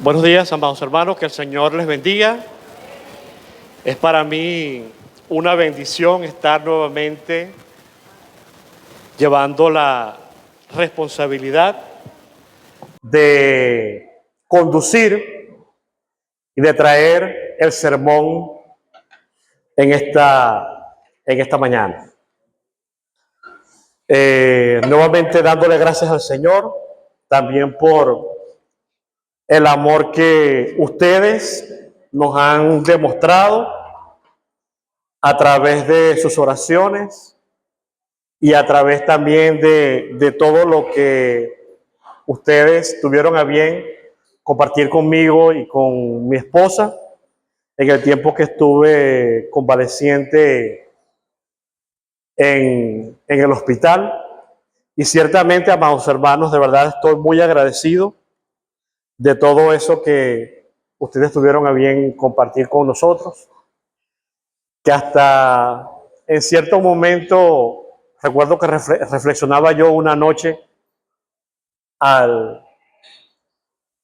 Buenos días, amados hermanos, que el Señor les bendiga. Es para mí una bendición estar nuevamente llevando la responsabilidad de conducir y de traer el sermón en esta mañana. Nuevamente dándole gracias al Señor, también por el amor que ustedes nos han demostrado a través de sus oraciones y a través también de todo lo que ustedes tuvieron a bien compartir conmigo y con mi esposa en el tiempo que estuve convaleciente en el hospital. Y ciertamente, amados hermanos, de verdad estoy muy agradecido de todo eso que ustedes tuvieron a bien compartir con nosotros, que hasta en cierto momento, recuerdo que reflexionaba yo una noche al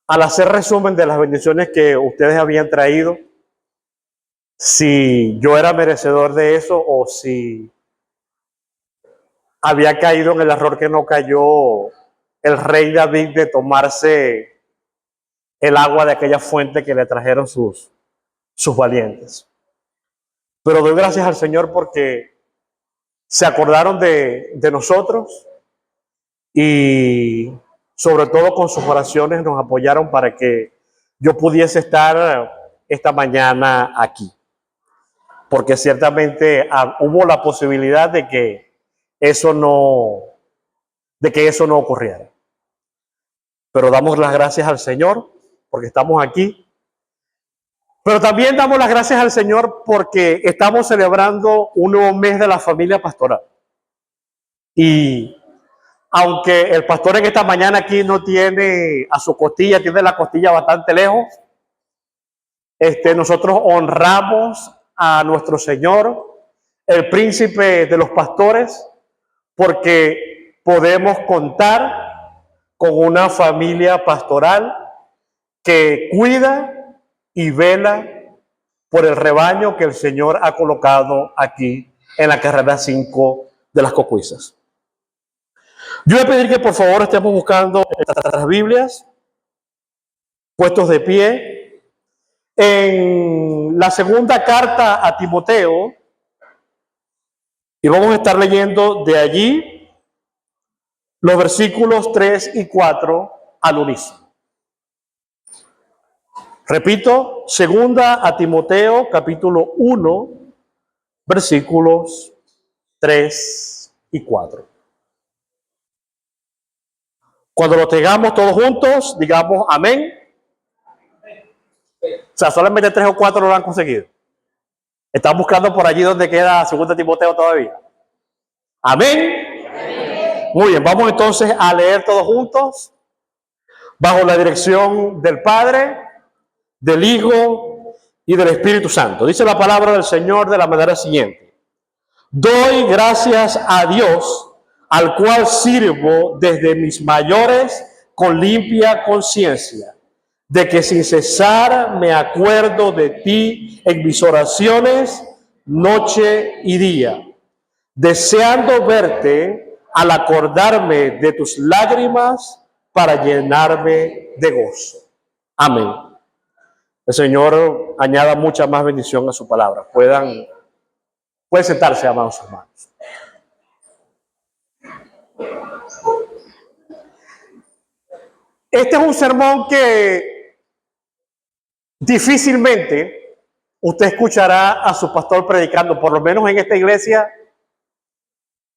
hacer resumen de las bendiciones que ustedes habían traído, si yo era merecedor de eso o si había caído en el error que no cayó el rey David de tomarse el agua de aquella fuente que le trajeron sus valientes. Pero doy gracias al Señor porque se acordaron de nosotros y sobre todo con sus oraciones nos apoyaron para que yo pudiese estar esta mañana aquí. Porque ciertamente hubo la posibilidad de que eso no ocurriera. Pero damos las gracias al Señor porque estamos aquí. Pero también damos las gracias al Señor porque estamos celebrando un nuevo mes de la familia pastoral. Y aunque el pastor en esta mañana aquí no tiene a su costilla, tiene la costilla bastante lejos, nosotros honramos a nuestro Señor, el príncipe de los pastores, porque podemos contar con una familia pastoral que cuida y vela por el rebaño que el Señor ha colocado aquí en la carrera 5 de las Cocuizas. Yo voy a pedir que por favor estemos buscando nuestras Biblias, puestos de pie, en la segunda carta a Timoteo, y vamos a estar leyendo de allí los versículos 3 y 4 al unísono. Repito, segunda a Timoteo, capítulo 1, versículos 3 y 4. Cuando lo tengamos todos juntos, digamos amén. O sea, solamente 3 o 4 lo han conseguido. Están buscando por allí donde queda segunda Timoteo todavía. Amén. Amén. Muy bien, vamos entonces a leer todos juntos, bajo la dirección del Padre, del Hijo y del Espíritu Santo. Dice la palabra del Señor de la manera siguiente: doy gracias a Dios, al cual sirvo desde mis mayores con limpia conciencia, de que sin cesar me acuerdo de ti en mis oraciones noche y día, deseando verte al acordarme de tus lágrimas para llenarme de gozo. Amén. El Señor añada mucha más bendición a su palabra. Pueden sentarse, amados hermanos. Este es un sermón que difícilmente usted escuchará a su pastor predicando, por lo menos en esta iglesia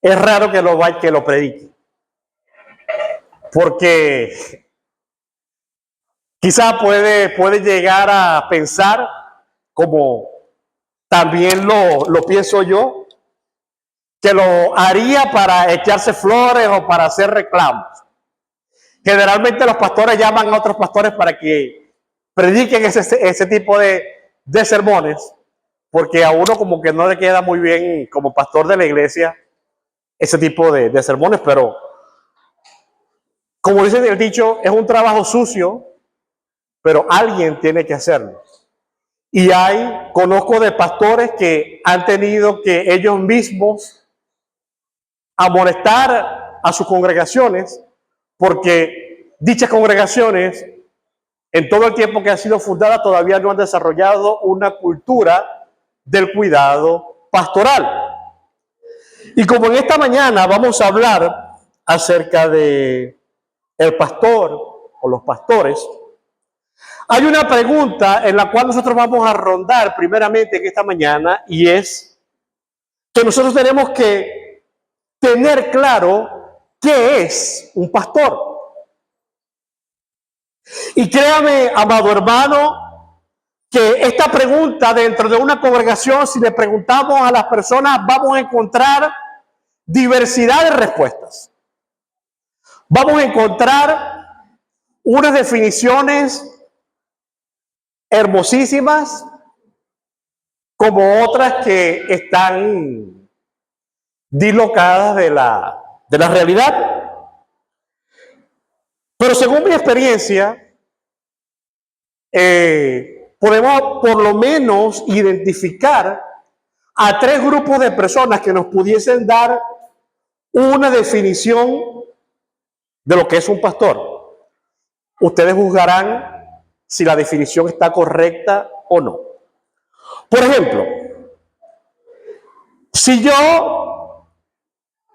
es raro que lo predique. Porque quizá puede llegar a pensar, como también lo pienso yo, que lo haría para echarse flores o para hacer reclamos. Generalmente los pastores llaman a otros pastores para que prediquen ese tipo de sermones, porque a uno como que no le queda muy bien como pastor de la iglesia ese tipo de sermones, pero como dice el dicho, es un trabajo sucio pero alguien tiene que hacerlo. Y conozco de pastores que han tenido que ellos mismos amonestar a sus congregaciones, porque dichas congregaciones, en todo el tiempo que han sido fundadas, todavía no han desarrollado una cultura del cuidado pastoral. Y como en esta mañana vamos a hablar acerca de el pastor o los pastores, hay una pregunta en la cual nosotros vamos a rondar primeramente en esta mañana, y es que nosotros tenemos que tener claro qué es un pastor. Y créame, amado hermano, que esta pregunta dentro de una congregación, si le preguntamos a las personas, vamos a encontrar diversidad de respuestas. Vamos a encontrar unas definiciones hermosísimas, como otras que están dislocadas de la realidad. Pero según mi experiencia, podemos por lo menos identificar a 3 grupos de personas que nos pudiesen dar una definición de lo que es un pastor. Ustedes juzgarán si la definición está correcta o no. Por ejemplo, si yo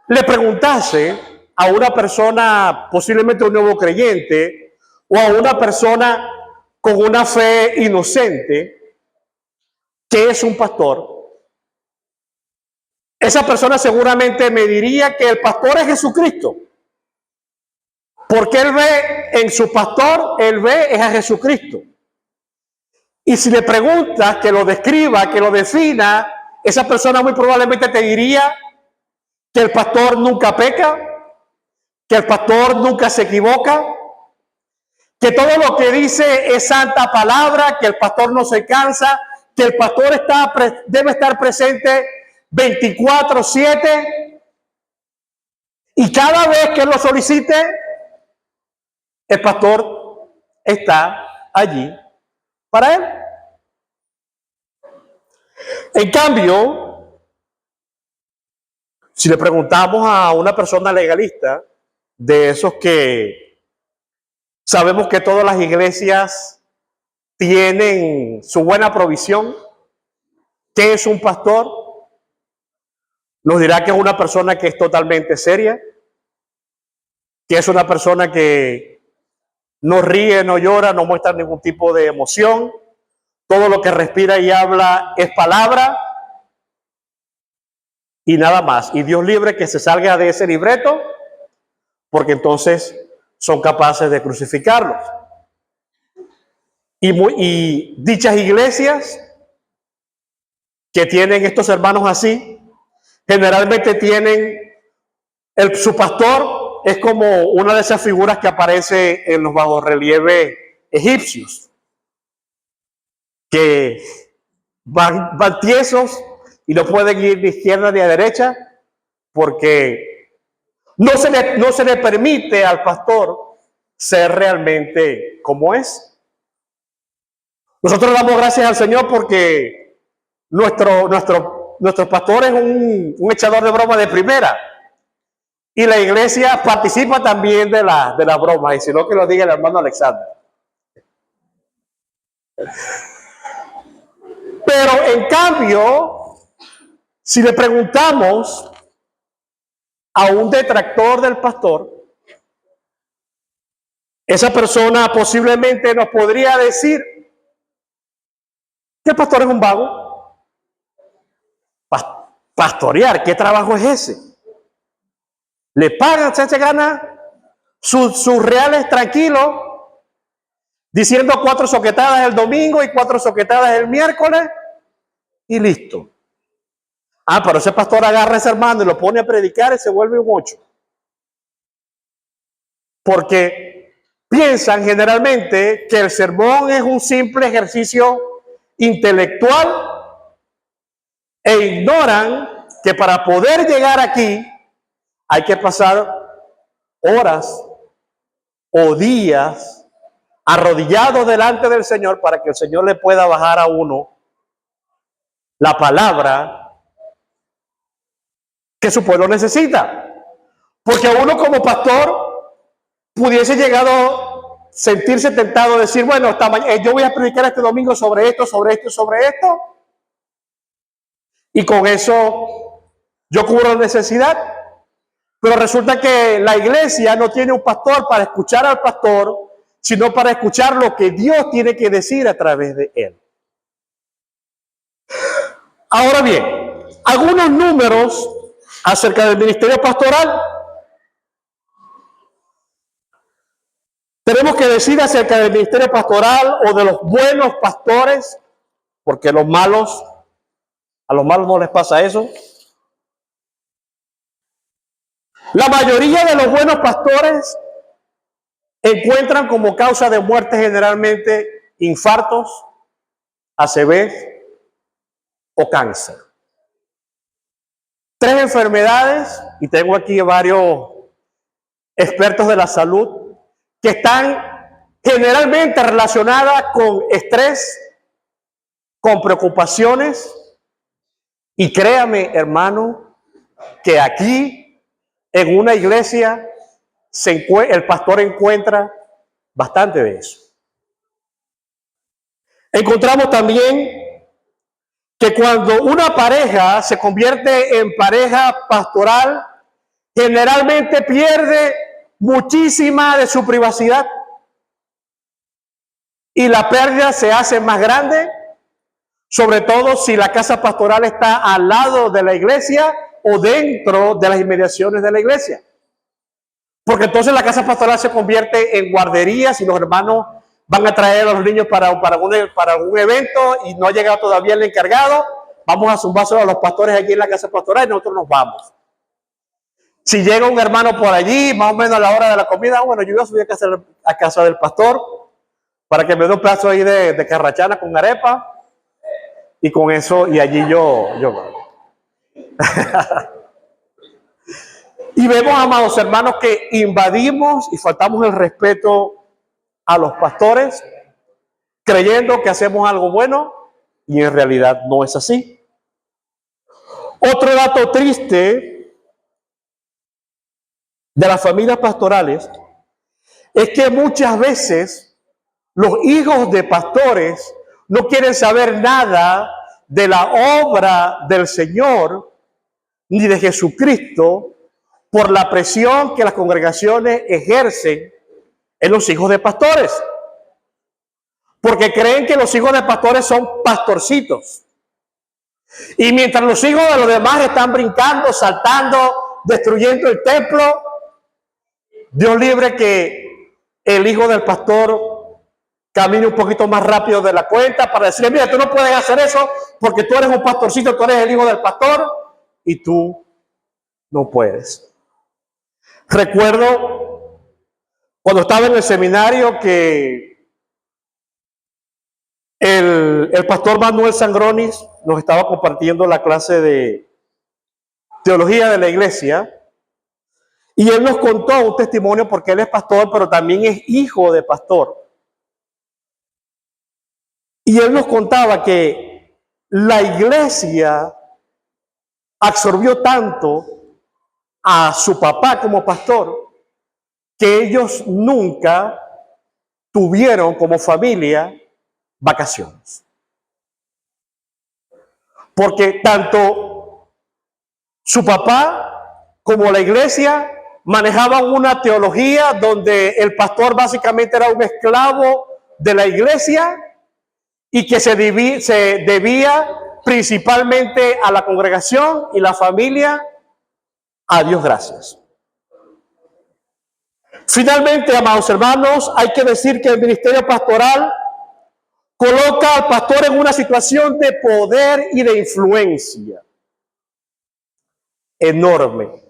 le preguntase a una persona, posiblemente un nuevo creyente, o a una persona con una fe inocente, ¿qué es un pastor? Esa persona seguramente me diría que el pastor es Jesucristo. Porque él ve en su pastor, él ve es a Jesucristo. Y si le preguntas que lo describa, que lo defina, esa persona muy probablemente te diría que el pastor nunca peca, que el pastor nunca se equivoca, que todo lo que dice es santa palabra, que el pastor no se cansa, que el pastor debe estar presente 24/7, y cada vez que lo solicite, el pastor está allí para él. En cambio, si le preguntamos a una persona legalista, de esos que sabemos que todas las iglesias tienen su buena provisión, ¿qué es un pastor? Nos dirá que es una persona que es totalmente seria, que es una persona que no ríe, no llora, no muestra ningún tipo de emoción. Todo lo que respira y habla es palabra y nada más. Y Dios libre que se salga de ese libreto, porque entonces son capaces de crucificarlos. Y dichas iglesias que tienen estos hermanos así, generalmente tienen, su pastor es como una de esas figuras que aparece en los bajorrelieves egipcios, que van tiesos y no pueden ir de izquierda ni a derecha, porque no se le permite al pastor ser realmente como es. Nosotros damos gracias al Señor porque nuestro pastor es un echador de broma de primera. Y la iglesia participa también de la broma. Y si no, que lo diga el hermano Alexander. Pero en cambio, si le preguntamos a un detractor del pastor, esa persona posiblemente nos podría decir que el pastor es un vago. Pastorear, ¿qué trabajo es ese? Le pagan, se gana sus reales tranquilos, diciendo 4 soquetadas el domingo y 4 soquetadas el miércoles y listo. Pero ese pastor agarra a ese hermano y lo pone a predicar y se vuelve un 8. Porque piensan generalmente que el sermón es un simple ejercicio intelectual e ignoran que para poder llegar aquí hay que pasar horas o días arrodillados delante del Señor para que el Señor le pueda bajar a uno la palabra que su pueblo necesita. Porque uno como pastor pudiese llegado a sentirse tentado a decir, bueno, yo voy a predicar este domingo sobre esto, sobre esto, sobre esto, y con eso yo cubro la necesidad. Pero resulta que la iglesia no tiene un pastor para escuchar al pastor, sino para escuchar lo que Dios tiene que decir a través de él. Ahora bien, algunos números acerca del ministerio pastoral. Tenemos que decir acerca del ministerio pastoral o de los buenos pastores, porque a los malos no les pasa eso. La mayoría de los buenos pastores encuentran como causa de muerte generalmente infartos, ACV o cáncer. 3 enfermedades, y tengo aquí varios expertos de la salud, que están generalmente relacionadas con estrés, con preocupaciones, y créame, hermano, que aquí en una iglesia el pastor encuentra bastante de eso. Encontramos también que cuando una pareja se convierte en pareja pastoral, generalmente pierde muchísima de su privacidad y la pérdida se hace más grande, sobre todo si la casa pastoral está al lado de la iglesia o dentro de las inmediaciones de la iglesia. Porque entonces la casa pastoral se convierte en guardería. Si los hermanos van a traer a los niños para algún evento y no ha llegado todavía el encargado, vamos a zumbárselo a los pastores aquí en la casa pastoral y nosotros nos vamos. Si llega un hermano por allí, más o menos a la hora de la comida, bueno, yo voy a subir a casa del pastor para que me dé un pedazo ahí de carrachana con arepa, y con eso, y allí yo. Y vemos, amados hermanos, que invadimos y faltamos el respeto a los pastores, creyendo que hacemos algo bueno, y en realidad no es así. Otro dato triste de las familias pastorales es que muchas veces los hijos de pastores no quieren saber nada de la obra del Señor ni de Jesucristo por la presión que las congregaciones ejercen en los hijos de pastores. Porque creen que los hijos de pastores son pastorcitos. Y mientras los hijos de los demás están brincando, saltando, destruyendo el templo, Dios libre que el hijo del pastor camine un poquito más rápido de la cuenta para decirle, mira, tú no puedes hacer eso porque tú eres un pastorcito, tú eres el hijo del pastor y tú no puedes. Recuerdo cuando estaba en el seminario que el pastor Manuel Sangronis nos estaba compartiendo la clase de teología de la iglesia, y él nos contó un testimonio porque él es pastor, pero también es hijo de pastor. Y él nos contaba que la iglesia absorbió tanto a su papá como pastor que ellos nunca tuvieron como familia vacaciones. Porque tanto su papá como la iglesia manejaban una teología donde el pastor básicamente era un esclavo de la iglesia y que se debía principalmente a la congregación y la familia. A Dios gracias. Finalmente, amados hermanos, hay que decir que el ministerio pastoral coloca al pastor en una situación de poder y de influencia enorme.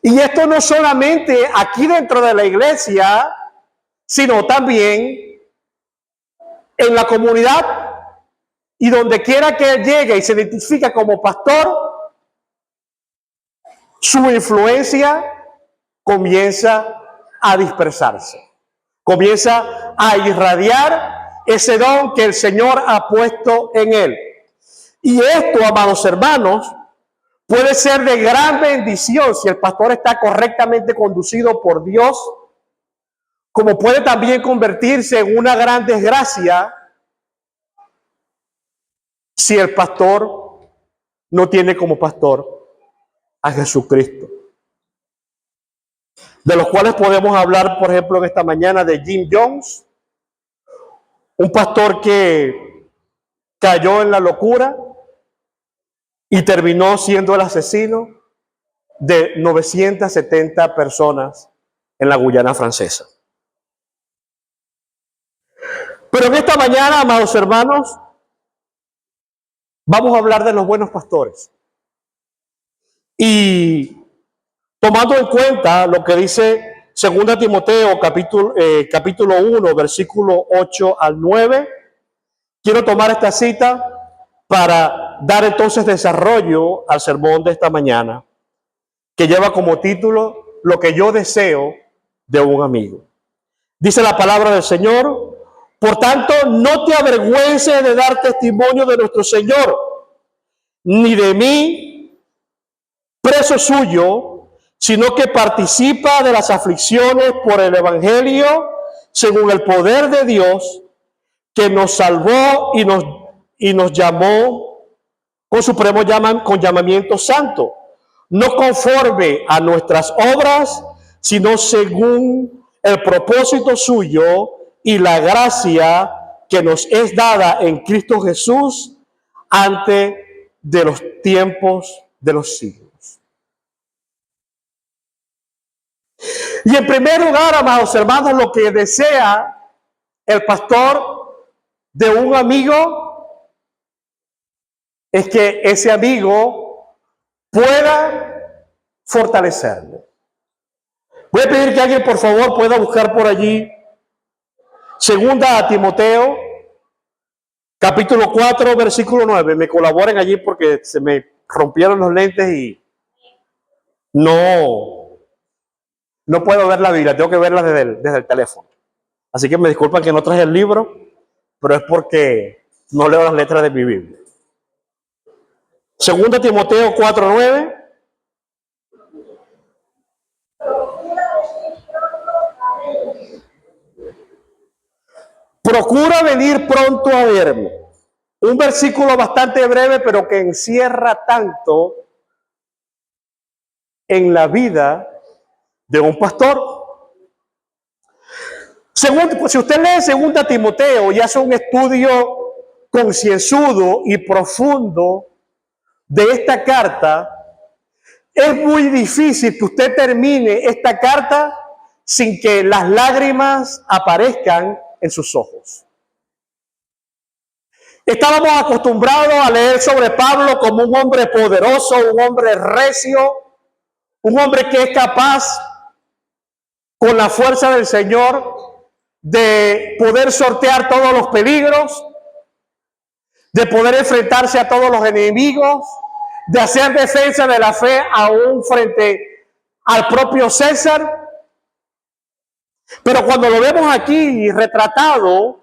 Y esto no solamente aquí dentro de la iglesia, sino también en la comunidad, y donde quiera que él llegue y se identifica como pastor, su influencia comienza a dispersarse. Comienza a irradiar ese don que el Señor ha puesto en él. Y esto, amados hermanos, puede ser de gran bendición si el pastor está correctamente conducido por Dios, como puede también convertirse en una gran desgracia si el pastor no tiene como pastor a Jesucristo. De los cuales podemos hablar, por ejemplo, en esta mañana de Jim Jones, un pastor que cayó en la locura y terminó siendo el asesino de 970 personas en la Guyana Francesa. Pero en esta mañana, amados hermanos, vamos a hablar de los buenos pastores. Y tomando en cuenta lo que dice 2 Timoteo capítulo 1, versículo 8 al 9, quiero tomar esta cita para dar entonces desarrollo al sermón de esta mañana, que lleva como título Lo que yo deseo de un amigo. Dice la palabra del Señor: por tanto, no te avergüences de dar testimonio de nuestro Señor, ni de mí, preso suyo, sino que participa de las aflicciones por el Evangelio, según el poder de Dios, que nos salvó y nos llamó con supremo con llamamiento santo, no conforme a nuestras obras, sino según el propósito suyo y la gracia que nos es dada en Cristo Jesús antes de los tiempos de los siglos. Y en primer lugar, amados hermanos, lo que desea el pastor de un amigo es que ese amigo pueda fortalecerle. Voy a pedir que alguien, por favor, pueda buscar por allí 2 Timoteo, capítulo 4, versículo 9. Me colaboren allí porque se me rompieron los lentes y no puedo ver la Biblia, tengo que verla desde el teléfono. Así que me disculpan que no traje el libro, pero es porque no leo las letras de mi Biblia. 2 Timoteo 4, 9. Procura venir pronto a verme. Un versículo bastante breve, pero que encierra tanto en la vida de un pastor. Si usted lee 2 Timoteo y hace un estudio concienzudo y profundo de esta carta, es muy difícil que usted termine esta carta sin que las lágrimas aparezcan en sus ojos. Estábamos acostumbrados a leer sobre Pablo como un hombre poderoso, un hombre recio, un hombre que es capaz, con la fuerza del Señor, de poder sortear todos los peligros, de poder enfrentarse a todos los enemigos, de hacer defensa de la fe aún frente al propio César. Pero cuando lo vemos aquí retratado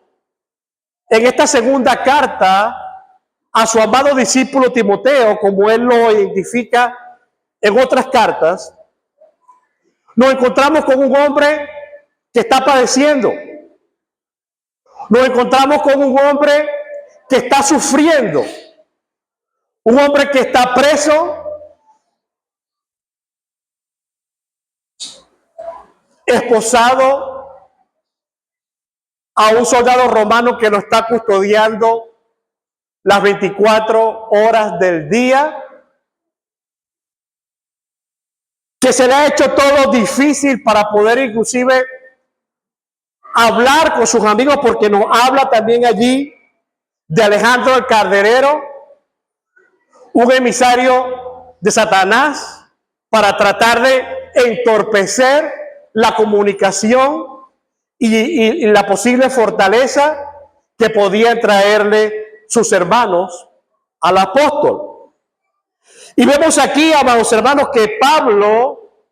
en esta segunda carta a su amado discípulo Timoteo, como él lo identifica en otras cartas, nos encontramos con un hombre que está padeciendo. Nos encontramos con un hombre que está sufriendo. Un hombre que está preso, esposado a un soldado romano que lo está custodiando las 24 horas del día, que se le ha hecho todo difícil para poder inclusive hablar con sus amigos, porque nos habla también allí de Alejandro el Carderero, un emisario de Satanás para tratar de entorpecer la comunicación y la posible fortaleza que podían traerle sus hermanos al apóstol. Y vemos aquí, amados hermanos, que Pablo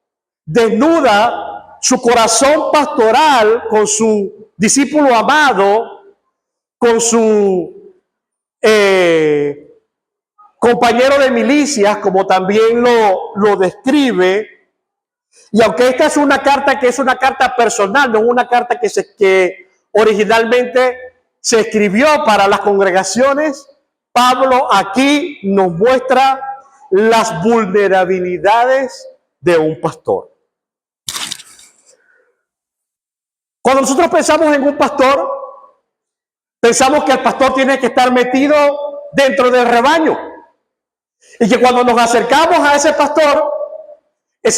desnuda su corazón pastoral con su discípulo amado, con su compañero de milicias, como también lo describe. Y aunque esta es una carta que es una carta personal, no es una carta que originalmente se escribió para las congregaciones, Pablo aquí nos muestra las vulnerabilidades de un pastor. Cuando nosotros pensamos en un pastor, pensamos que el pastor tiene que estar metido dentro del rebaño. Y que cuando nos acercamos a ese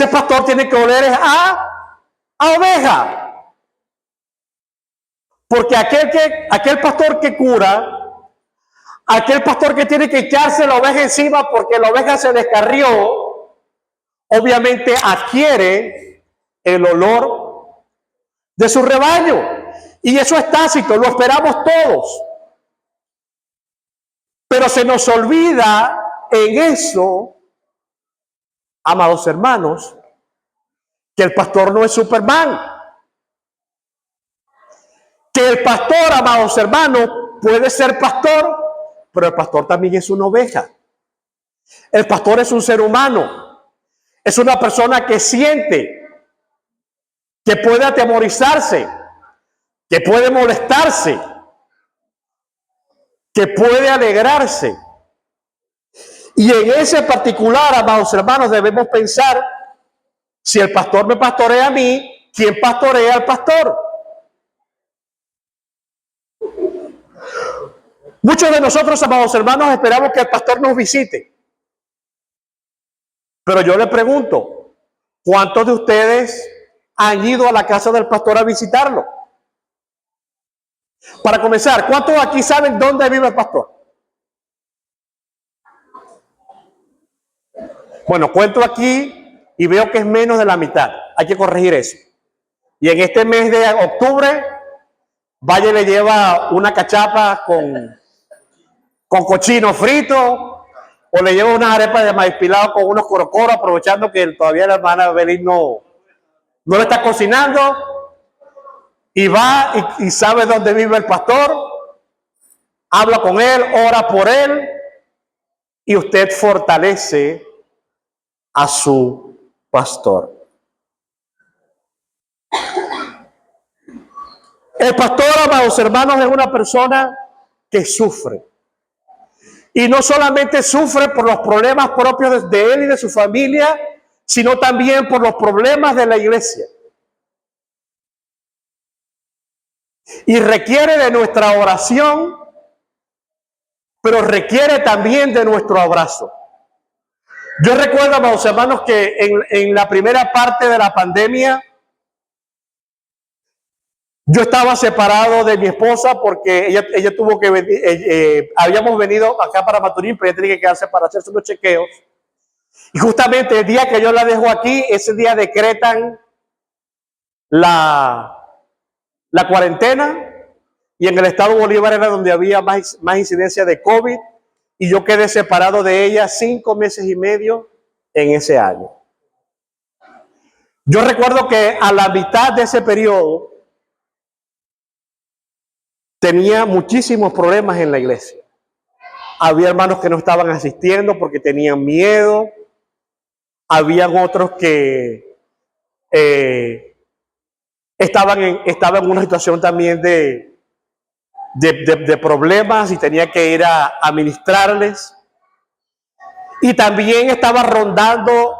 pastor tiene que oler a oveja. Porque aquel pastor que cura, aquel pastor que tiene que echarse la oveja encima porque la oveja se descarrió, obviamente adquiere el olor de su rebaño. Y eso es tácito, lo esperamos todos. Pero se nos olvida en eso, amados hermanos, que el pastor no es Superman. Que el pastor, amados hermanos, puede ser pastor, pero el pastor también es una oveja. El pastor es un ser humano. Es una persona que siente, que puede atemorizarse, que puede molestarse, que puede alegrarse. Y en ese particular, amados hermanos, debemos pensar, si el pastor me pastorea a mí, ¿quién pastorea al pastor? Muchos de nosotros, amados hermanos, esperamos que el pastor nos visite. Pero yo le pregunto, ¿cuántos de ustedes han ido a la casa del pastor a visitarlo? Para comenzar, ¿cuántos aquí saben dónde vive el pastor? Bueno, cuento aquí y veo que es menos de la mitad. Hay que corregir eso. Y en este mes de octubre, vaya y le lleva una cachapa con cochino frito, o le lleva unas arepas de maíz pilado con unos corocoros, aprovechando que todavía la hermana Belín no le está cocinando, y va y sabe dónde vive el pastor, habla con él, ora por él, y usted fortalece a su pastor. El pastor, amados hermanos, es una persona que sufre. Y no solamente sufre por los problemas propios de él y de su familia, sino también por los problemas de la iglesia. Y requiere de nuestra oración, pero requiere también de nuestro abrazo. Yo recuerdo, amados hermanos, que en la primera parte de la pandemia, yo estaba separado de mi esposa porque ella tuvo que venir, habíamos venido acá para Maturín, pero ella tenía que quedarse para hacerse unos chequeos. Y justamente el día que yo la dejo aquí, ese día decretan la cuarentena, y en el estado Bolívar era donde había más incidencia de COVID, y yo quedé separado de ella 5 meses y medio en ese año. Yo recuerdo que a la mitad de ese periodo tenía muchísimos problemas en la iglesia. Había hermanos que no estaban asistiendo porque tenían miedo. Habían otros que estaban en una situación también de problemas y tenía que ir a ministrarles. Y también estaba rondando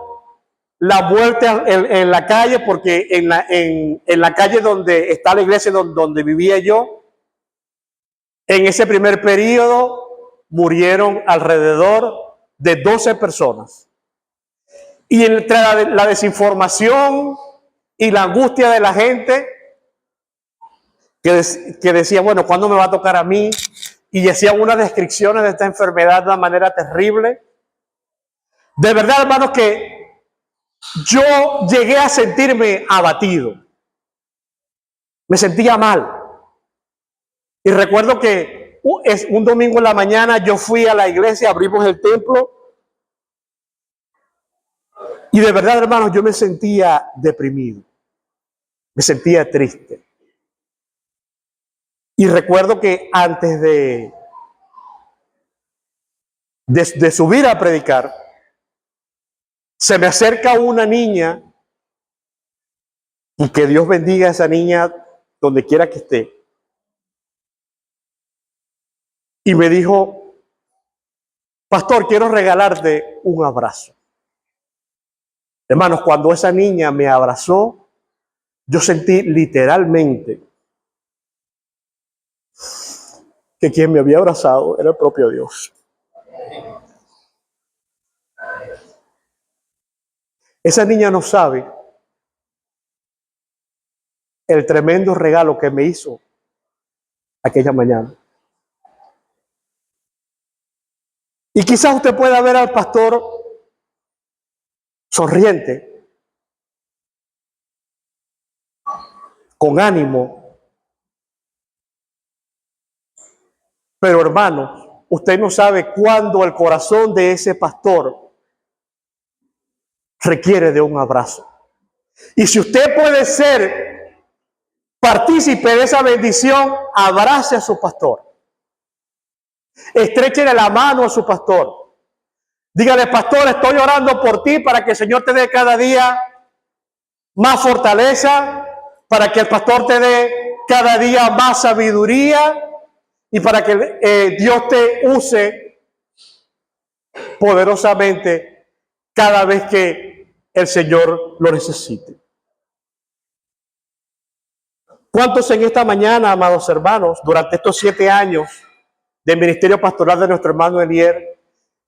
la muerte en la calle, porque en la calle donde está la iglesia donde vivía yo, en ese primer periodo murieron alrededor de 12 personas. Y entre la desinformación y la angustia de la gente, que decía, bueno, ¿cuándo me va a tocar a mí? Y hacían unas descripciones de esta enfermedad de una manera terrible. De verdad, hermanos, que yo llegué a sentirme abatido. Me sentía mal. Y recuerdo que un domingo en la mañana yo fui a la iglesia, abrimos el templo. Y de verdad, hermanos, yo me sentía deprimido. Me sentía triste. Y recuerdo que antes de subir a predicar, se me acerca una niña, y que Dios bendiga a esa niña donde quiera que esté, y me dijo: pastor, quiero regalarte un abrazo. Hermanos, cuando esa niña me abrazó, yo sentí literalmente que quien me había abrazado era el propio Dios. Esa niña no sabe el tremendo regalo que me hizo aquella mañana. Y quizás usted pueda ver al pastor sonriente, con ánimo, pero hermano, usted no sabe cuándo el corazón de ese pastor requiere de un abrazo. Y si usted puede ser partícipe de esa bendición, abrace a su pastor. Estréchele la mano a su pastor. Dígale: pastor, estoy orando por ti para que el Señor te dé cada día más fortaleza, para que el pastor te dé cada día más sabiduría y para que Dios te use poderosamente cada vez que el Señor lo necesite. ¿Cuántos en esta mañana, amados hermanos, durante estos 7 años del ministerio pastoral de nuestro hermano Elier,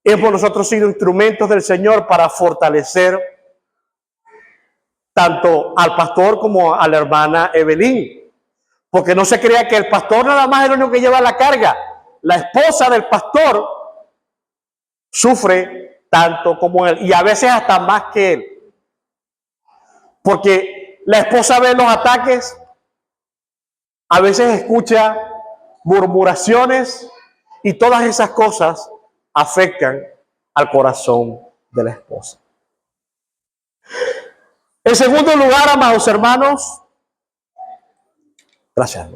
hemos nosotros sido instrumentos del Señor para fortalecer tanto al pastor como a la hermana Evelyn? Porque no se crea que el pastor nada más es el único que lleva la carga. La esposa del pastor sufre tanto como él, y a veces hasta más que él. Porque la esposa ve los ataques, a veces escucha murmuraciones, y todas esas cosas afectan al corazón de la esposa. En segundo lugar, amados hermanos, gracias.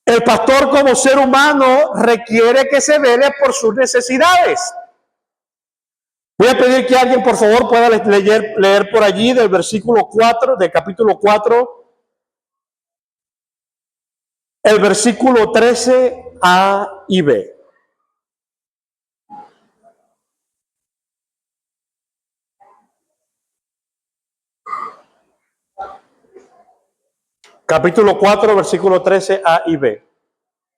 El pastor como ser humano requiere que se vele por sus necesidades. Voy a pedir que alguien, por favor, pueda leer por allí del versículo 4, del capítulo 4, el versículo 13 A y B. Capítulo 4, versículo 13 A y B.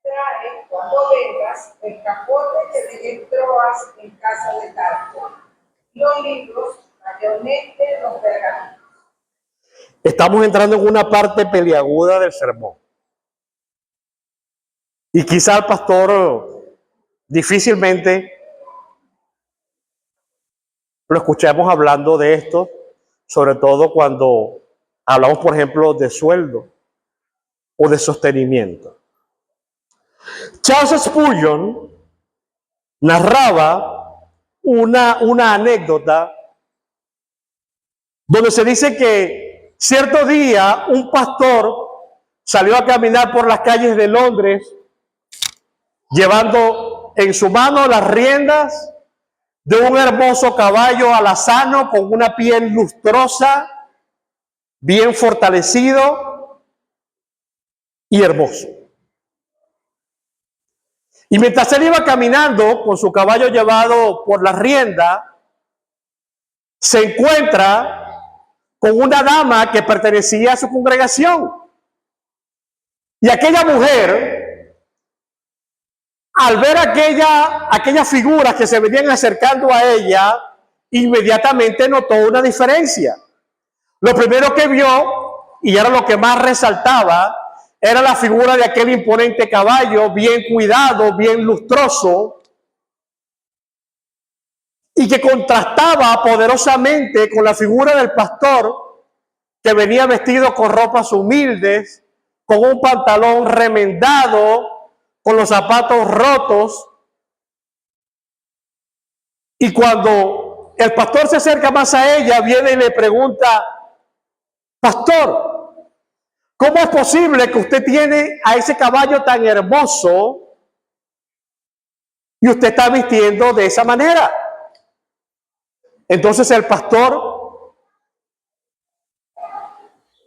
Trae, cuando vengas, el capote que dentro has en casa de Tarso, los libros, mayormente los pergaminos. Estamos entrando en una parte peliaguda del sermón. Y quizá el pastor difícilmente lo escuchamos hablando de esto, sobre todo cuando hablamos, por ejemplo, de sueldo o de sostenimiento. Charles Spurgeon narraba una anécdota donde se dice que cierto día un pastor salió a caminar por las calles de Londres llevando en su mano las riendas de un hermoso caballo alazano con una piel lustrosa, bien fortalecido y hermoso. Y mientras él iba caminando con su caballo llevado por la rienda, se encuentra con una dama que pertenecía a su congregación. Y aquella mujer, al ver aquellas figuras que se venían acercando a ella, inmediatamente notó una diferencia. Lo primero que vio, y era lo que más resaltaba, era la figura de aquel imponente caballo, bien cuidado, bien lustroso, y que contrastaba poderosamente con la figura del pastor, que venía vestido con ropas humildes, con un pantalón remendado, con los zapatos rotos. Y cuando el pastor se acerca más a ella, viene y le pregunta: pastor, ¿cómo es posible que usted tiene a ese caballo tan hermoso y usted está vistiendo de esa manera? Entonces el pastor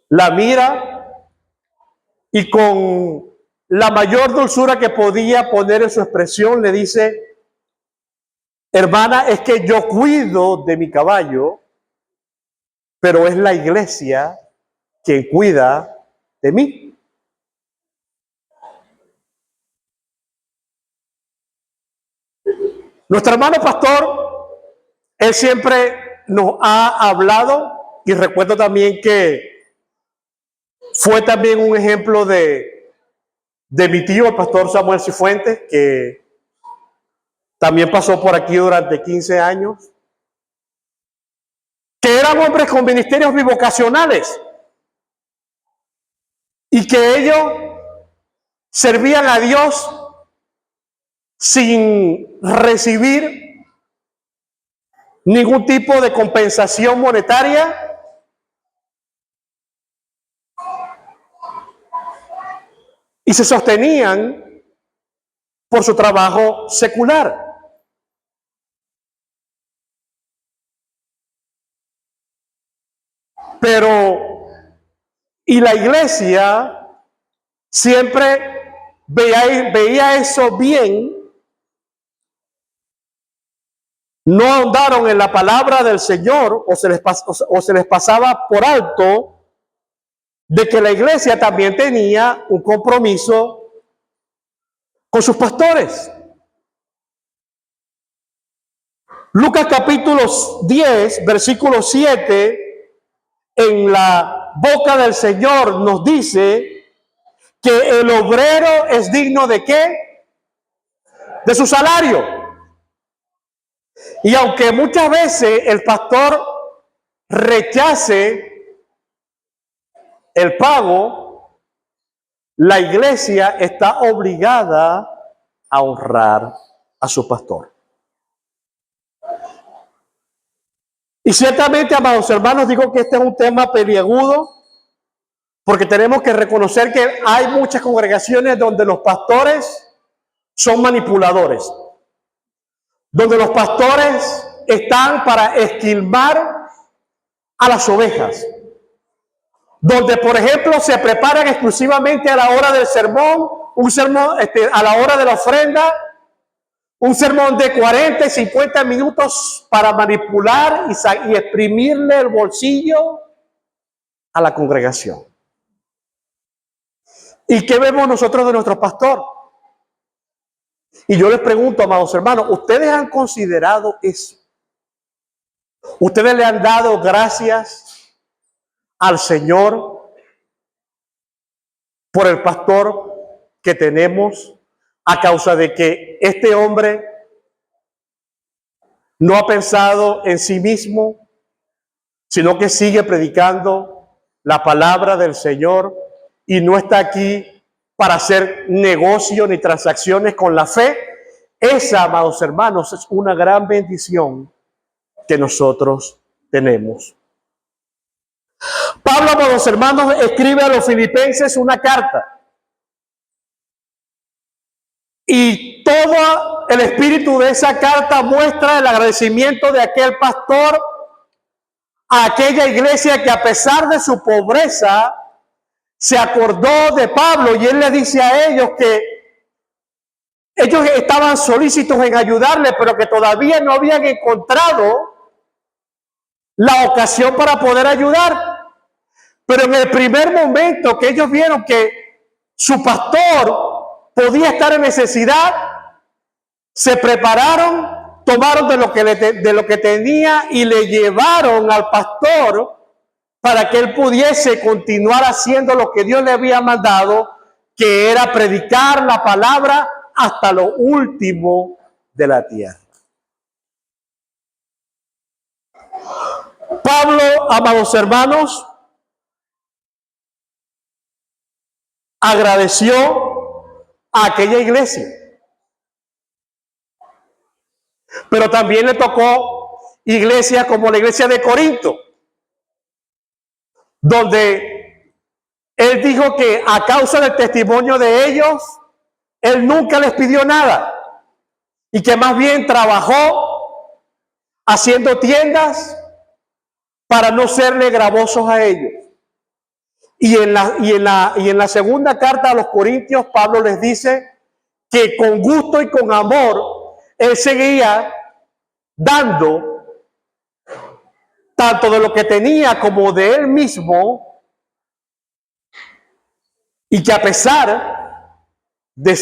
la mira y con la mayor dulzura que podía poner en su expresión le dice: hermana, es que yo cuido de mi caballo, pero es la iglesia quien cuida de mí. Nuestro hermano pastor, él siempre nos ha hablado, y recuerdo también que fue también un ejemplo de mi tío, el pastor Samuel Cifuentes, que también pasó por aquí durante 15 años, que eran hombres con ministerios bivocacionales y que ellos servían a Dios sin recibir ningún tipo de compensación monetaria, y se sostenían por su trabajo secular. Pero, y la iglesia siempre veía eso bien, no ahondaron en la palabra del Señor o se les pasaba por alto de que la iglesia también tenía un compromiso con sus pastores. Lucas capítulo 10, versículo 7, en la boca del Señor nos dice que el obrero es digno ¿de qué? De su salario. Y aunque muchas veces el pastor rechace el pago, la iglesia está obligada a honrar a su pastor. Y ciertamente, amados hermanos, digo que este es un tema peliagudo, porque tenemos que reconocer que hay muchas congregaciones donde los pastores son manipuladores, donde los pastores están para esquilmar a las ovejas, donde, por ejemplo, se preparan exclusivamente a la hora del sermón, un sermón a la hora de la ofrenda, un sermón de 40 y 50 minutos para manipular y exprimirle el bolsillo a la congregación. ¿Y qué vemos nosotros de nuestro pastor? Y yo les pregunto, amados hermanos, ¿ustedes han considerado eso? ¿Ustedes le han dado gracias al Señor por el pastor que tenemos, a causa de que este hombre no ha pensado en sí mismo, sino que sigue predicando la palabra del Señor y no está aquí para hacer negocio ni transacciones con la fe? Esa, amados hermanos, es una gran bendición que nosotros tenemos. Pablo, amados hermanos, escribe a los filipenses una carta. Y todo el espíritu de esa carta muestra el agradecimiento de aquel pastor a aquella iglesia que, a pesar de su pobreza, se acordó de Pablo, y él le dice a ellos que ellos estaban solícitos en ayudarle, pero que todavía no habían encontrado la ocasión para poder ayudar. Pero en el primer momento que ellos vieron que su pastor podía estar en necesidad, se prepararon, tomaron de lo que tenía y le llevaron al pastor para que él pudiese continuar haciendo lo que Dios le había mandado, que era predicar la palabra hasta lo último de la tierra. Pablo, amados hermanos, agradeció a aquella iglesia, pero también le tocó iglesias como la iglesia de Corinto, donde él dijo que a causa del testimonio de ellos, él nunca les pidió nada y que más bien trabajó haciendo tiendas para no serle gravosos a ellos. Y en la segunda carta a los Corintios, Pablo les dice que con gusto y con amor, él seguía dando tanto de lo que tenía como de él mismo, y que a pesar de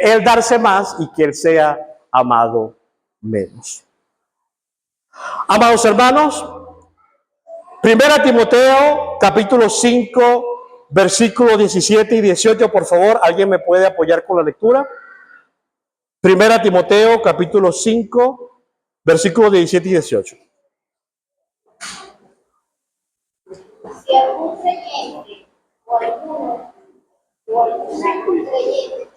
él darse más y que él sea amado menos. Amados hermanos, 1 Timoteo capítulo 5, versículos 17 y 18, por favor, ¿alguien me puede apoyar con la lectura? 1 Timoteo capítulo 5, versículos 17 y 18. Si algún creyente o alguna creyente,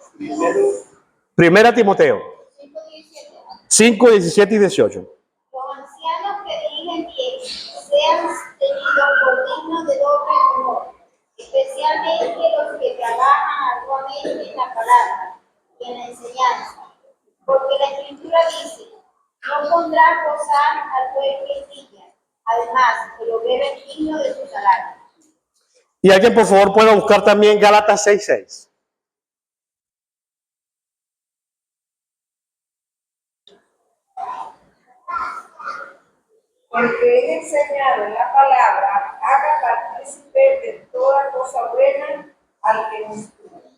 1 Timoteo 5:17, 5, 17 y 18. los ancianos que dirigen bien sean tenidos por dignos de doble honor, especialmente los que trabajan arduamente en la palabra y en la enseñanza, porque la Escritura dice: no pondrás gozar al buen que trilla, además que lo bebe digno de su salario. Y alguien por favor pueda buscar también Gálatas 6, 6. El que es enseñado en la palabra, haga partícipe de toda cosa buena al que instruye.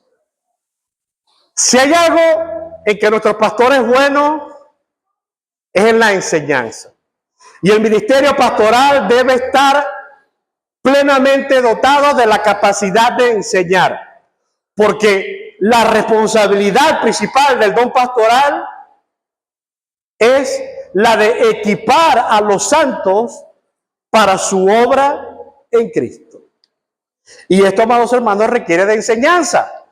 Si hay algo en que nuestro pastor es bueno, es en la enseñanza. Y el ministerio pastoral debe estar plenamente dotado de la capacidad de enseñar. Porque la responsabilidad principal del don pastoral es la de equipar a los santos para su obra en Cristo. Y esto, amados hermanos, requiere de enseñanza.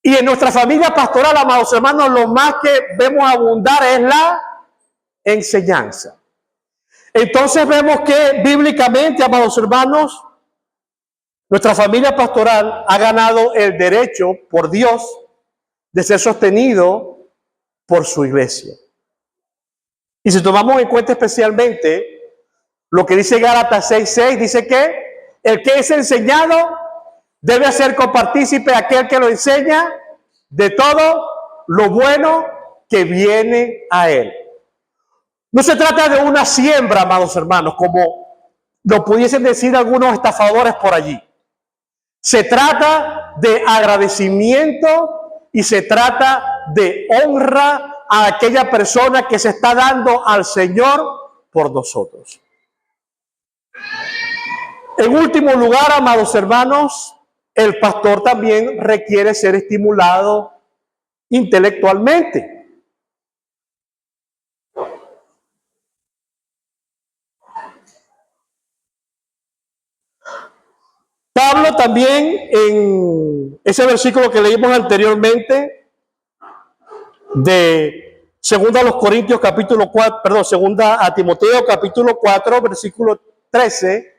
Y en nuestra familia pastoral, amados hermanos, lo más que vemos abundar es la enseñanza. Entonces vemos que bíblicamente, amados hermanos, nuestra familia pastoral ha ganado el derecho por Dios de ser sostenido por su iglesia. Y si tomamos en cuenta especialmente lo que dice Gálatas 6:6, dice que el que es enseñado debe hacer copartícipe a aquel que lo enseña de todo lo bueno que viene a él. No se trata de una siembra, amados hermanos, como lo pudiesen decir algunos estafadores por allí. Se trata de agradecimiento y se trata de honra a aquella persona que se está dando al Señor por nosotros. En último lugar, amados hermanos, el pastor también requiere ser estimulado intelectualmente. Pablo también, en ese versículo que leímos anteriormente de segunda a los Corintios capítulo 4, perdón, segunda a Timoteo capítulo 4, versículo 13,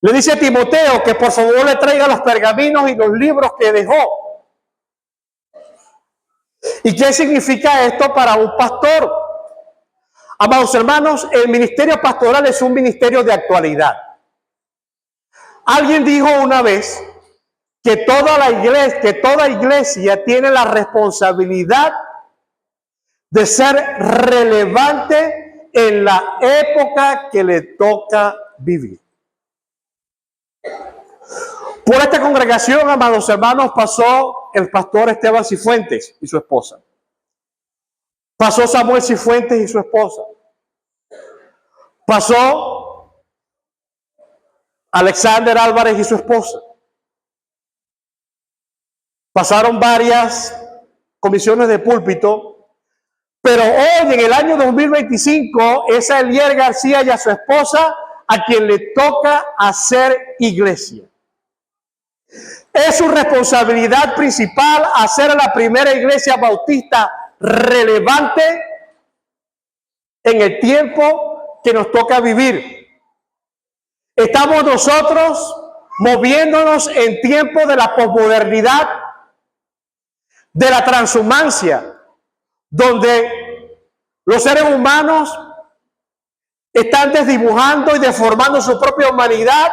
le dice a Timoteo que por favor le traiga los pergaminos y los libros que dejó. ¿Y qué significa esto para un pastor? Amados hermanos, el ministerio pastoral es un ministerio de actualidad. Alguien dijo una vez que toda iglesia tiene la responsabilidad de ser relevante en la época que le toca vivir. Por esta congregación, amados hermanos, pasó el pastor Esteban Cifuentes y su esposa. Pasó Samuel Cifuentes y su esposa. Pasó Alexander Álvarez y su esposa. Pasaron varias comisiones de púlpito, pero hoy en el año 2025 es a Elier García y a su esposa a quien le toca hacer iglesia. Es su responsabilidad principal hacer la primera iglesia bautista relevante en el tiempo que nos toca vivir. Estamos nosotros moviéndonos en tiempo de la posmodernidad, de la transhumancia, donde los seres humanos están desdibujando y deformando su propia humanidad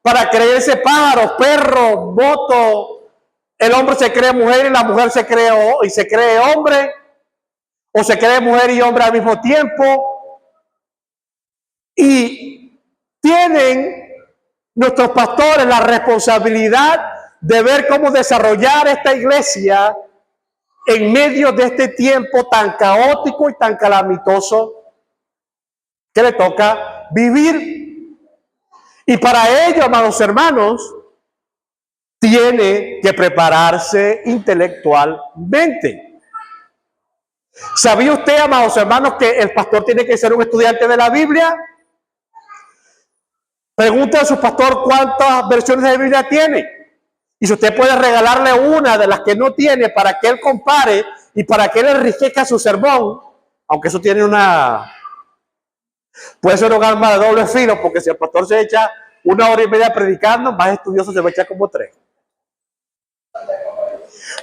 para creerse pájaros, perros, motos. El hombre se cree mujer y la mujer se cree hombre, o se cree mujer y hombre al mismo tiempo. Y tienen nuestros pastores la responsabilidad de ver cómo desarrollar esta iglesia en medio de este tiempo tan caótico y tan calamitoso que le toca vivir. Y para ello, amados hermanos, tiene que prepararse intelectualmente. ¿Sabía usted, amados hermanos, que el pastor tiene que ser un estudiante de la Biblia? Pregunte a su pastor cuántas versiones de Biblia tiene. Y si usted puede regalarle una de las que no tiene para que él compare y para que él enriquezca su sermón, aunque eso tiene puede ser un arma de doble filo, porque si el pastor se echa 1 hora y media predicando, más estudioso se va a echar como 3.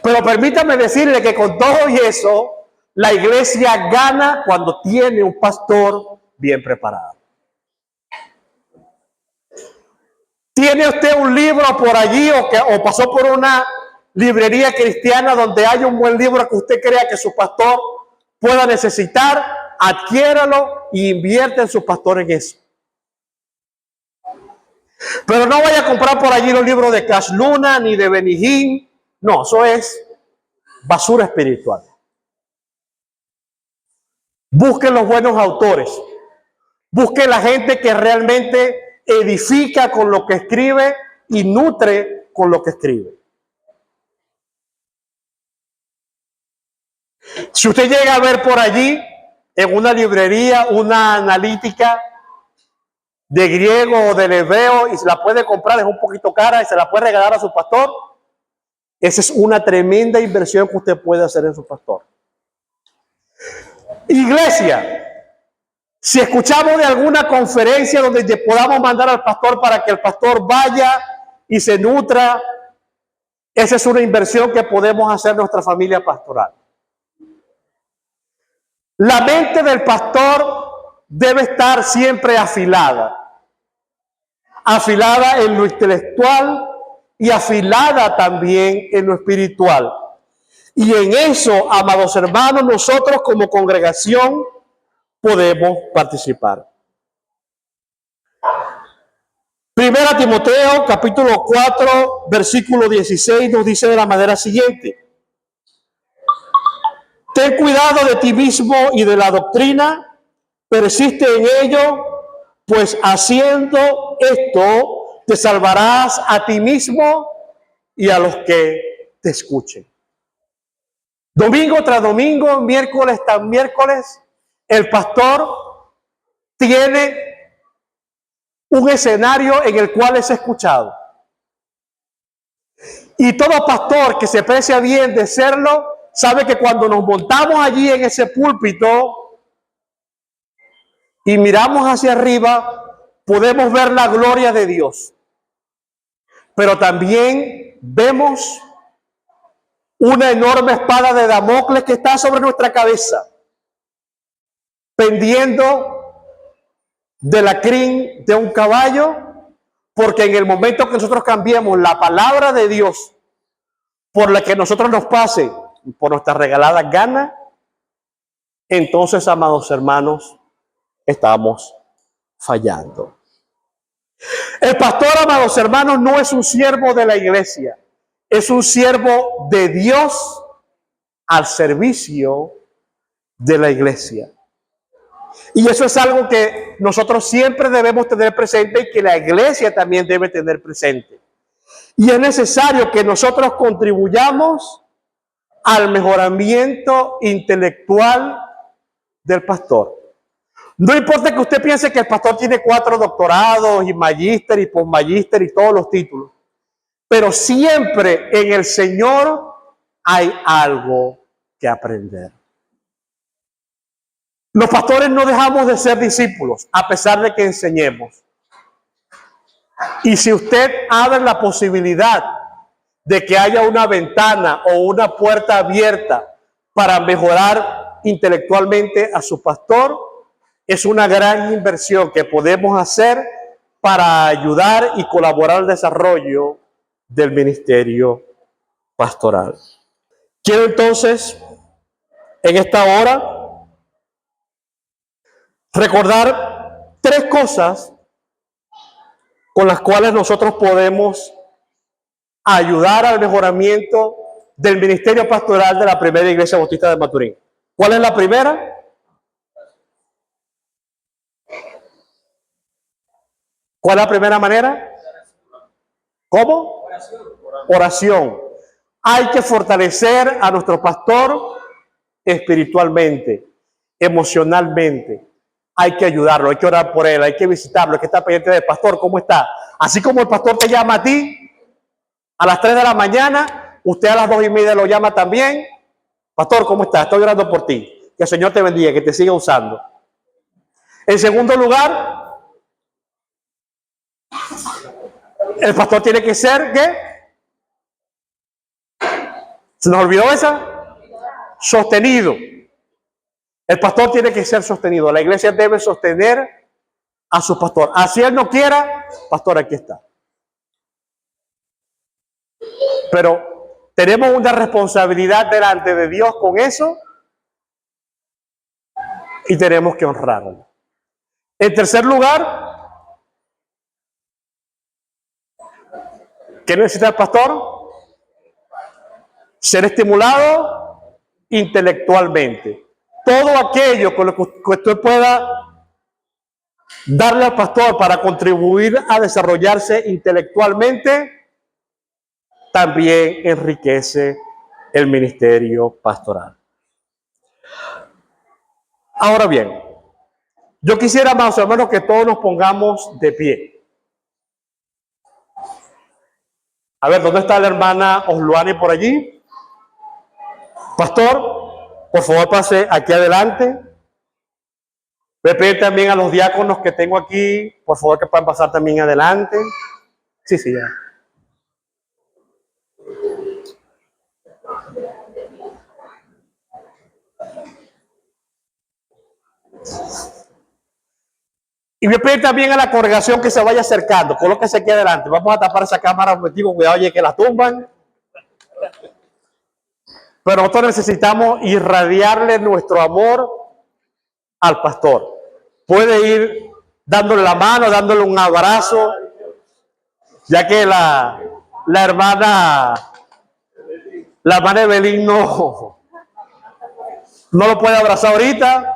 Pero permítame decirle que con todo y eso, la iglesia gana cuando tiene un pastor bien preparado. ¿Tiene usted un libro por allí o pasó por una librería cristiana donde hay un buen libro que usted crea que su pastor pueda necesitar? Adquiéralo y invierte en su pastor en eso. Pero no vaya a comprar por allí los libros de Cash Luna ni de Benny Hinn. No, eso es basura espiritual. Busquen los buenos autores. Busquen la gente que realmente edifica con lo que escribe y nutre con lo que escribe. Si usted llega a ver por allí en una librería una analítica de griego o del hebreo y se la puede comprar, es un poquito cara y se la puede regalar a su pastor, esa es una tremenda inversión que usted puede hacer en su pastor. Iglesia, si escuchamos de alguna conferencia donde podamos mandar al pastor para que el pastor vaya y se nutra, esa es una inversión que podemos hacer nuestra familia pastoral. La mente del pastor debe estar siempre afilada. Afilada en lo intelectual y afilada también en lo espiritual. Y en eso, amados hermanos, nosotros como congregación podemos participar. Primera Timoteo, capítulo 4, versículo 16, nos dice de la manera siguiente: ten cuidado de ti mismo y de la doctrina, persiste en ello, pues haciendo esto te salvarás a ti mismo y a los que te escuchen. Domingo tras domingo, miércoles tras miércoles, el pastor tiene un escenario en el cual es escuchado. Y todo pastor que se precia bien de serlo, sabe que cuando nos montamos allí en ese púlpito y miramos hacia arriba, podemos ver la gloria de Dios. Pero también vemos una enorme espada de Damocles que está sobre nuestra cabeza, pendiendo de la crin de un caballo, porque en el momento que nosotros cambiemos la palabra de Dios por la que nosotros nos pase por nuestras regaladas ganas, entonces, amados hermanos, estamos fallando. El pastor, amados hermanos, no es un siervo de la iglesia, es un siervo de Dios al servicio de la iglesia. Y eso es algo que nosotros siempre debemos tener presente y que la iglesia también debe tener presente. Y es necesario que nosotros contribuyamos al mejoramiento intelectual del pastor. No importa que usted piense que el pastor tiene 4 doctorados y magíster y postmagíster y todos los títulos, pero siempre en el Señor hay algo que aprender. Los pastores no dejamos de ser discípulos a pesar de que enseñemos. Y si usted abre la posibilidad de que haya una ventana o una puerta abierta para mejorar intelectualmente a su pastor, es una gran inversión que podemos hacer para ayudar y colaborar al desarrollo del ministerio pastoral. Quiero entonces, en esta hora, recordar 3 cosas con las cuales nosotros podemos ayudar al mejoramiento del ministerio pastoral de la Primera Iglesia Bautista de Maturín. ¿Cuál es la primera? ¿Cuál es la primera manera? ¿Cómo? Oración. Hay que fortalecer a nuestro pastor espiritualmente, emocionalmente. Hay que ayudarlo, hay que orar por él, hay que visitarlo, hay que estar pendiente del pastor, ¿cómo está? Así como el pastor te llama a ti a las 3 de la mañana, usted a las 2:30 lo llama también. Pastor, ¿cómo está? Estoy orando por ti. Que el Señor te bendiga, que te siga usando. En segundo lugar, el pastor tiene que ser, ¿qué? ¿Se nos olvidó esa? Sostenido. El pastor tiene que ser sostenido. La iglesia debe sostener a su pastor. Así él no quiera, pastor, aquí está. Pero tenemos una responsabilidad delante de Dios con eso y tenemos que honrarlo. En tercer lugar, ¿qué necesita el pastor? Ser estimulado intelectualmente. Todo aquello con lo que usted pueda darle al pastor para contribuir a desarrollarse intelectualmente, también enriquece el ministerio pastoral. Ahora bien, yo quisiera más o menos que todos nos pongamos de pie. A ver, ¿dónde está la hermana Osluani por allí? Pastor, por favor pase aquí adelante. Voy a pedir también a los diáconos que tengo aquí, por favor que puedan pasar también adelante. Sí, sí, ya. Y voy a pedir también a la congregación que se vaya acercando, colóquese aquí adelante. Vamos a tapar esa cámara un momentito, cuidado, oye, que la tumban. Pero nosotros necesitamos irradiarle nuestro amor al pastor. Puede ir dándole la mano, dándole un abrazo, ya que la hermana Evelyn no lo puede abrazar ahorita.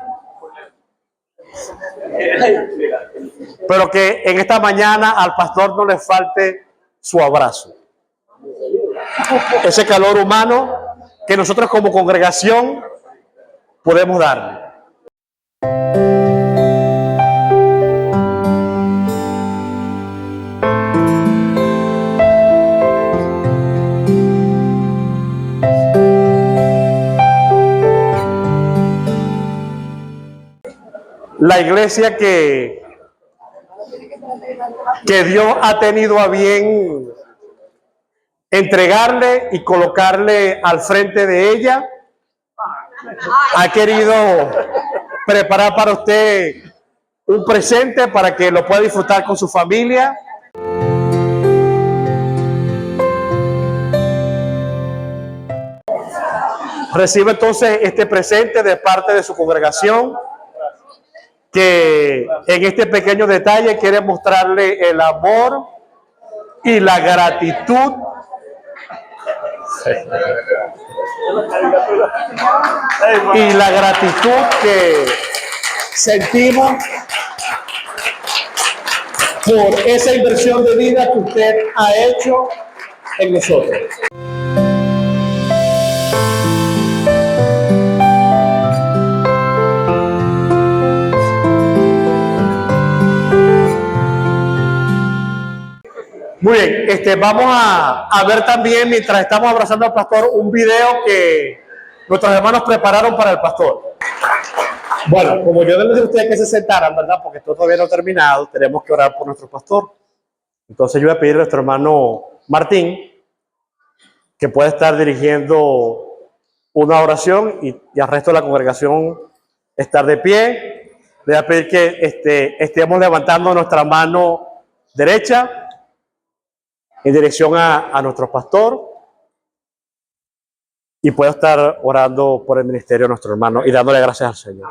Pero que en esta mañana al pastor no le falte su abrazo. Ese calor humano que nosotros como congregación podemos darle. La iglesia que Dios ha tenido a bien entregarle y colocarle al frente de ella, ha querido preparar para usted un presente para que lo pueda disfrutar con su familia. Recibe entonces este presente de parte de su congregación, que en este pequeño detalle quiere mostrarle el amor y la gratitud que sentimos por esa inversión de vida que usted ha hecho en nosotros. Muy bien, vamos a ver también, mientras estamos abrazando al pastor, un video que nuestros hermanos prepararon para el pastor. Bueno, como yo les dije a ustedes que se sentaran, ¿verdad? Porque esto todavía no ha terminado, tenemos que orar por nuestro pastor. Entonces yo voy a pedir a nuestro hermano Martín que pueda estar dirigiendo una oración y al resto de la congregación estar de pie. Le voy a pedir que estemos levantando nuestra mano derecha en dirección a nuestro pastor y pueda estar orando por el ministerio de nuestro hermano y dándole gracias al Señor.